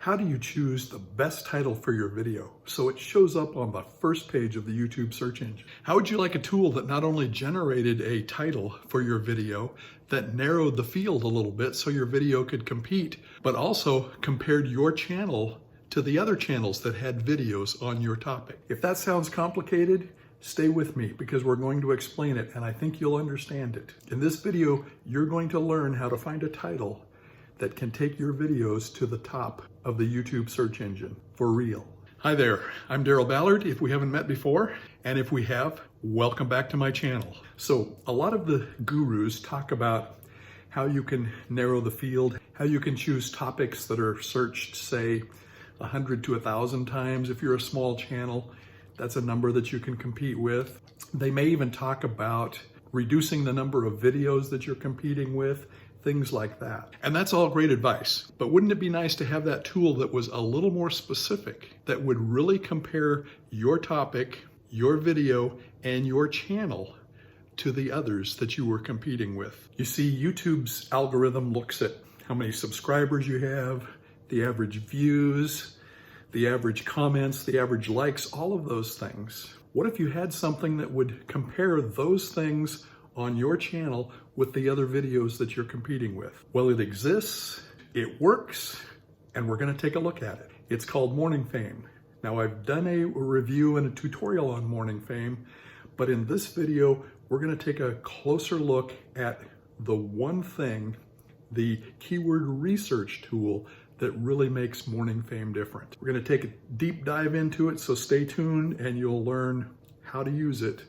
How do you choose the best title for your video so it shows up on the first page of the YouTube search engine? How would you like a tool that not only generated a title for your video that narrowed the field a little bit so your video could compete, but also compared your channel to the other channels that had videos on your topic? If that sounds complicated, stay with me because we're going to explain it and I think you'll understand it. In this video, you're going to learn how to find a title that can take your videos to the top of the YouTube search engine for real. Hi there, I'm Daryl Ballard, if we haven't met before, and if we have, welcome back to my channel. So a lot of the gurus talk about how you can narrow the field, how you can choose topics that are searched, say, 100 to 1,000 times. If you're a small channel, that's a number that you can compete with. They may even talk about reducing the number of videos that you're competing with, things like that. And that's all great advice, but wouldn't it be nice to have that tool that was a little more specific, that would really compare your topic, your video, and your channel to the others that you were competing with? You see, YouTube's algorithm looks at how many subscribers you have, the average views, the average comments, the average likes, all of those things. What if you had something that would compare those things on your channel with the other videos that you're competing with? Well, it exists, it works, and we're gonna take a look at it. It's called Morning Fame. Now, I've done a review and a tutorial on Morning Fame, but in this video, we're gonna take a closer look at the one thing, the keyword research tool that really makes Morning Fame different. We're gonna take a deep dive into it, so stay tuned and you'll learn how to use it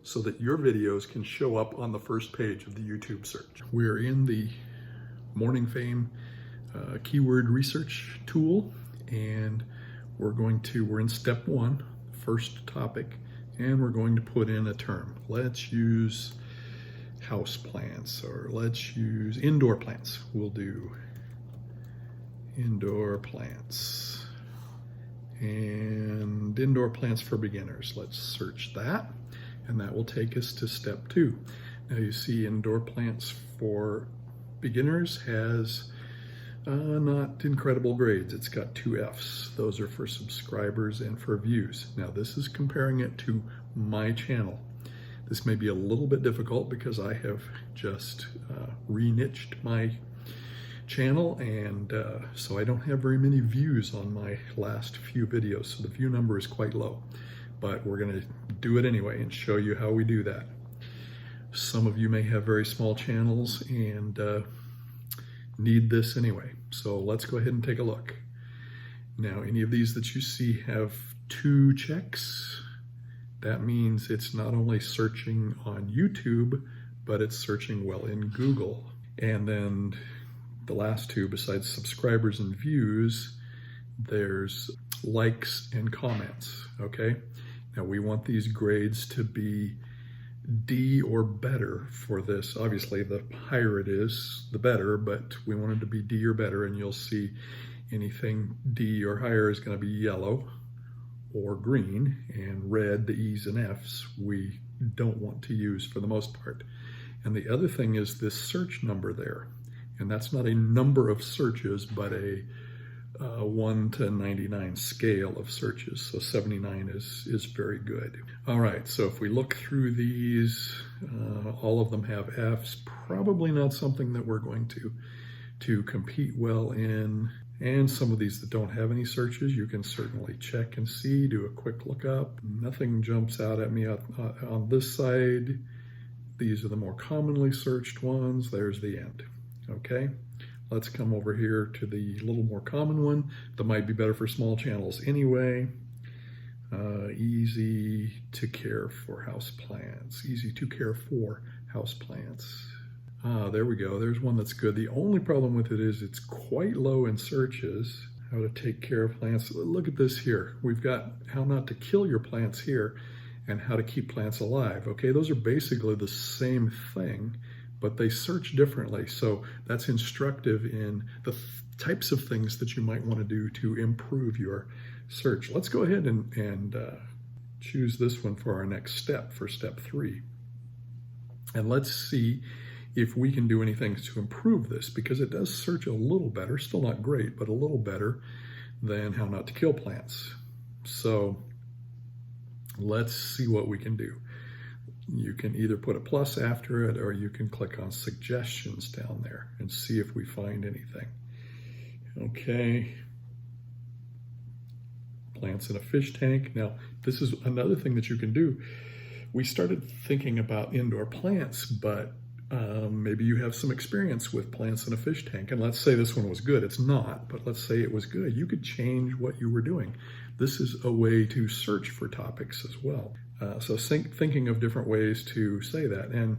so that your videos can show up on the first page of the YouTube search. We're in the Morning Fame keyword research tool, and we're in step one, first topic, and we're going to put in a term. Let's use house plants, or let's use indoor plants. We'll do indoor plants and indoor plants for beginners. Let's search that. And that will take us to step two. Now you see indoor plants for beginners has not incredible grades. It's got 2 Fs. Those are for subscribers and for views. Now this is comparing it to my channel. This may be a little bit difficult because I have just re-niched my channel, and so I don't have very many views on my last few videos, so the view number is quite low. But we're gonna do it anyway and show you how we do that. Some of you may have very small channels and need this anyway. So let's go ahead and take a look. Now, any of these that you see have 2 checks. That means it's not only searching on YouTube, but it's searching well in Google. And then the last 2, besides subscribers and views, there's likes and comments, okay? Now we want these grades to be D or better for this. Obviously, the higher it is, the better, but we want it to be D or better, and you'll see anything D or higher is gonna be yellow or green, and red, the E's and F's, we don't want to use for the most part. And the other thing is this search number there, and that's not a number of searches, but a 1 to 99 scale of searches. So 79 is very good. All right, so if we look through these, all of them have Fs, probably not something that we're going to compete well in. And some of these that don't have any searches, you can certainly check and see, do a quick look up. Nothing jumps out at me on this side. These are the more commonly searched ones. There's the end, okay? Let's come over here to the little more common one that might be better for small channels anyway. Easy to care for houseplants. Easy to care for houseplants. There we go. There's one that's good. The only problem with it is it's quite low in searches. How to take care of plants. Look at this here. We've got how not to kill your plants here and how to keep plants alive. Okay, those are basically the same thing, but they search differently. So that's instructive in the types of things that you might want to do to improve your search. Let's go ahead and choose this one for our next step, for step 3. And let's see if we can do anything to improve this, because it does search a little better, still not great, but a little better than how not to kill plants. So let's see what we can do. You can either put a plus after it, or you can click on suggestions down there and see if we find anything. Okay. Plants in a fish tank. Now, this is another thing that you can do. We started thinking about indoor plants, but maybe you have some experience with plants in a fish tank. And let's say this one was good. It's not, but let's say it was good. You could change what you were doing. This is a way to search for topics as well. So thinking of different ways to say that, and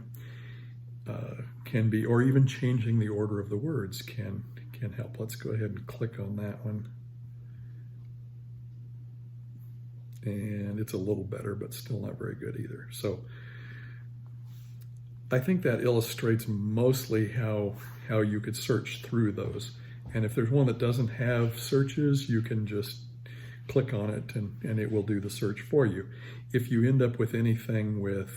can be, or even changing the order of the words can help. Let's go ahead and click on that one. And it's a little better, but still not very good either. So I think that illustrates mostly how you could search through those. And if there's one that doesn't have searches, you can just click on it and it will do the search for you. If you end up with anything with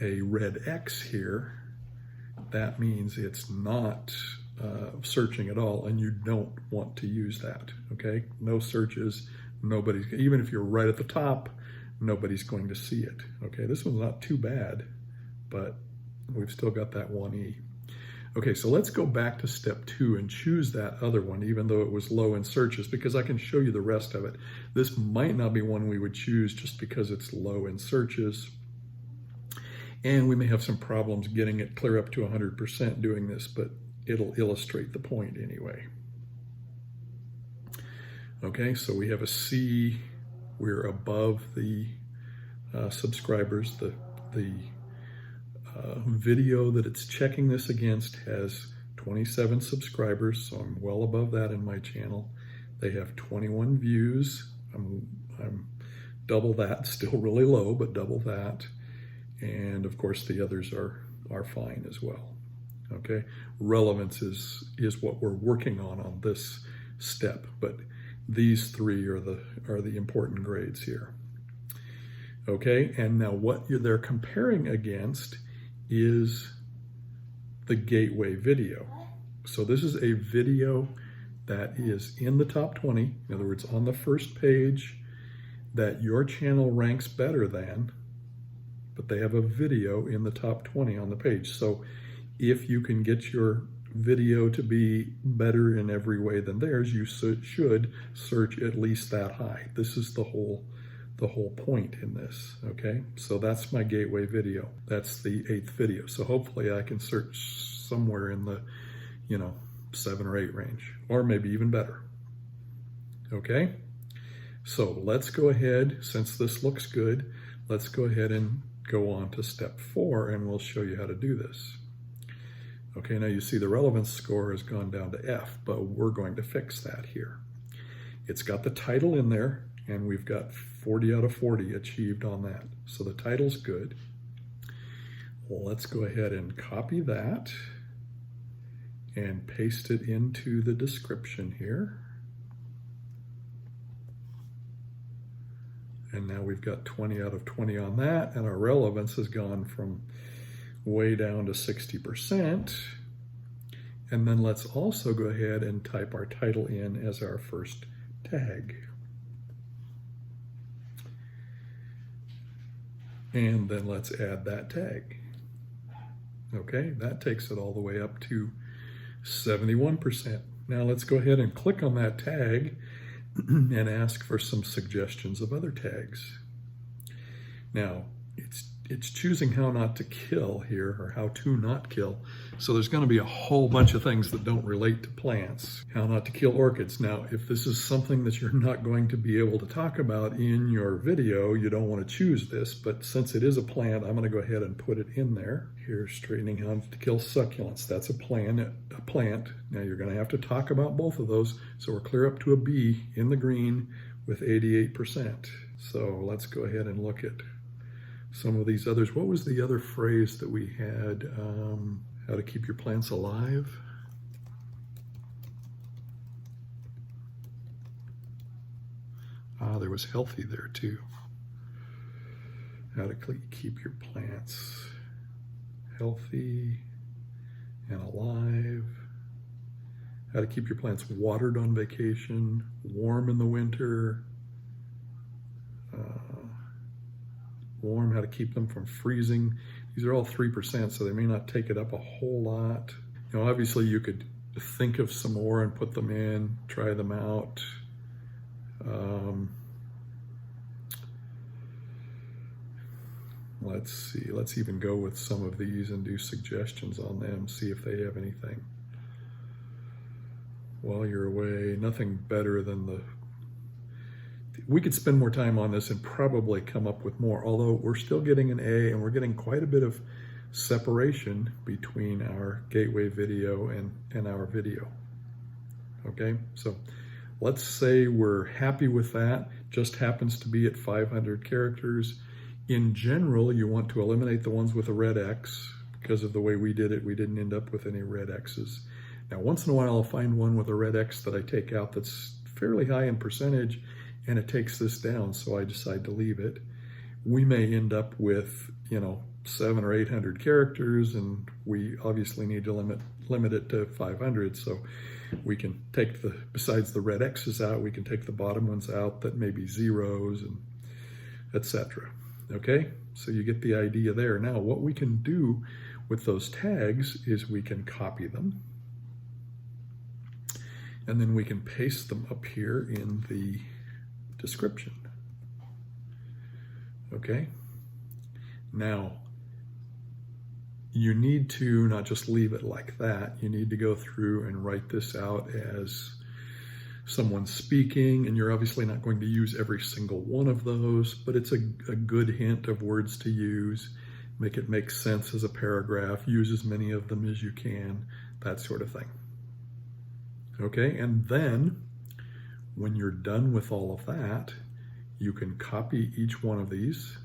a red X here, that means it's not searching at all, and you don't want to use that, okay? No searches, nobody's, even if you're right at the top, nobody's going to see it, okay? This one's not too bad, but we've still got that 1E. Okay, so let's go back to step 2 and choose that other one, even though it was low in searches, because I can show you the rest of it. This might not be one we would choose just because it's low in searches. And we may have some problems getting it clear up to 100% doing this, but it'll illustrate the point anyway. Okay, so we have a C. We're above the subscribers. The video that it's checking this against has 27 subscribers, so I'm well above that in my channel. They have 21 views. I'm double that, still really low, but double that. And of course the others are fine as well. Okay, relevance is what we're working on this step, but these 3 are the important grades here. Okay, and now what they're comparing against is the gateway video. So this is a video that is in the top 20, in other words, on the first page, that your channel ranks better than, but they have a video in the top 20 on the page. So if you can get your video to be better in every way than theirs, you should search at least that high. This is the whole point in this, okay? So that's my gateway video. That's the 8th video. So hopefully I can search somewhere in the, 7 or 8 range, or maybe even better, okay? So let's go ahead, since this looks good, let's go ahead and go on to step 4, and we'll show you how to do this. Okay, now you see the relevance score has gone down to F, but we're going to fix that here. It's got the title in there, and we've got 40 out of 40 achieved on that. So the title's good. Well, let's go ahead and copy that and paste it into the description here. And now we've got 20 out of 20 on that, and our relevance has gone from way down to 60%. And then let's also go ahead and type our title in as our first tag. And then let's add that tag. Okay, that takes it all the way up to 71%. Now let's go ahead and click on that tag and ask for some suggestions of other tags. Now, it's choosing how not to kill here, or how to not kill. So there's going to be a whole bunch of things that don't relate to plants. How not to kill orchids. Now, if this is something that you're not going to be able to talk about in your video, you don't want to choose this, but since it is a plant, I'm going to go ahead and put it in there. Here's straightening how to kill succulents. That's a plant. Now you're going to have to talk about both of those. So we're clear up to a B in the green with 88%. So let's go ahead and look at some of these others. What was the other phrase that we had? How to keep your plants alive? There was healthy there too. How to keep your plants healthy and alive. how to keep your plants watered on vacation, warm in the winter, warm, how to keep them from freezing. These are all 3%, so they may not take it up a whole lot. You know, obviously you could think of some more and put them in, try them out. Let's see, let's even go with some of these and do suggestions on them, see if they have anything. While you're away, nothing better than we could spend more time on this and probably come up with more, although we're still getting an A and we're getting quite a bit of separation between our gateway video and our video. Okay, so let's say we're happy with that, just happens to be at 500 characters. In general, you want to eliminate the ones with a red X. Because of the way we did it, we didn't end up with any red X's. Now, once in a while, I'll find one with a red X that I take out that's fairly high in percentage, and it takes this down, so I decide to leave it. We may end up with, 700 or 800 characters, and we obviously need to limit it to 500, so we can take besides the red X's out, we can take the bottom ones out that may be zeros, and etc. Okay, so you get the idea there. Now, what we can do with those tags is we can copy them, and then we can paste them up here in the description. Okay, now you need to not just leave it like that, you need to go through and write this out as someone speaking, and you're obviously not going to use every single one of those, but it's a good hint of words to use. Make it make sense as a paragraph, use as many of them as you can, that sort of thing. Okay, and then when you're done with all of that, you can copy each one of these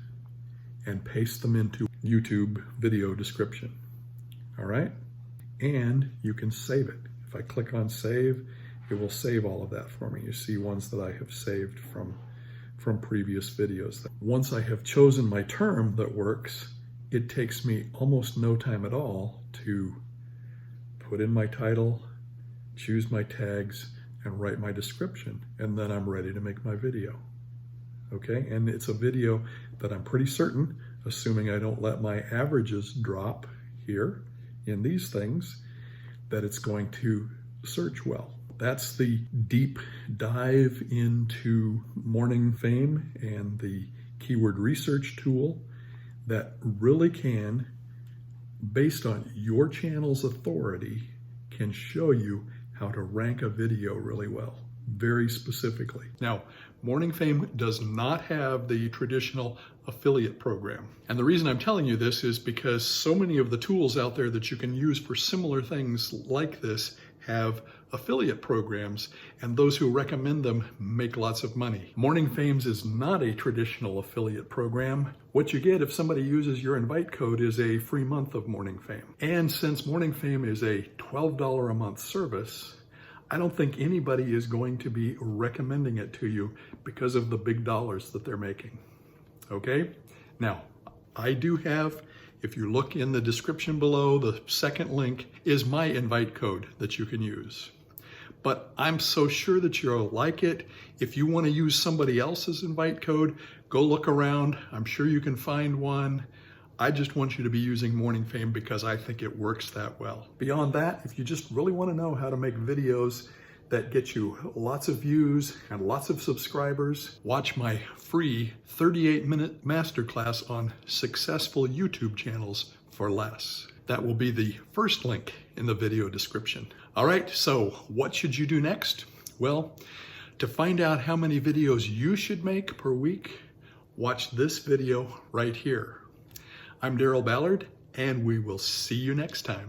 and paste them into YouTube video description. All right, and you can save it. If I click on save, it will save all of that for me. You see ones that I have saved from previous videos. Once I have chosen my term that works, it takes me almost no time at all to put in my title, choose my tags, and write my description, and then I'm ready to make my video. Okay, and it's a video that I'm pretty certain, assuming I don't let my averages drop here in these things, that it's going to search well. That's the deep dive into Morning Fame and the keyword research tool that really can, based on your channel's authority, can show you how to rank a video really well, very specifically. Now, Morning Fame does not have the traditional affiliate program. And the reason I'm telling you this is because so many of the tools out there that you can use for similar things like this have affiliate programs, and those who recommend them make lots of money. Morning Fame's is not a traditional affiliate program. What you get if somebody uses your invite code is a free month of Morning Fame. And since Morning Fame is a $12 a month service, I don't think anybody is going to be recommending it to you because of the big dollars that they're making. Okay? Now, I do have, if you look in the description below, the second link is my invite code that you can use. But I'm so sure that you'll like it. If you want to use somebody else's invite code, go look around. I'm sure you can find one. I just want you to be using Morning Fame because I think it works that well. Beyond that, if you just really want to know how to make videos that get you lots of views and lots of subscribers, watch my free 38-minute masterclass on successful YouTube channels for less. That will be the first link in the video description. All right, so what should you do next? Well, to find out how many videos you should make per week, watch this video right here. I'm Daryl Ballard, and we will see you next time.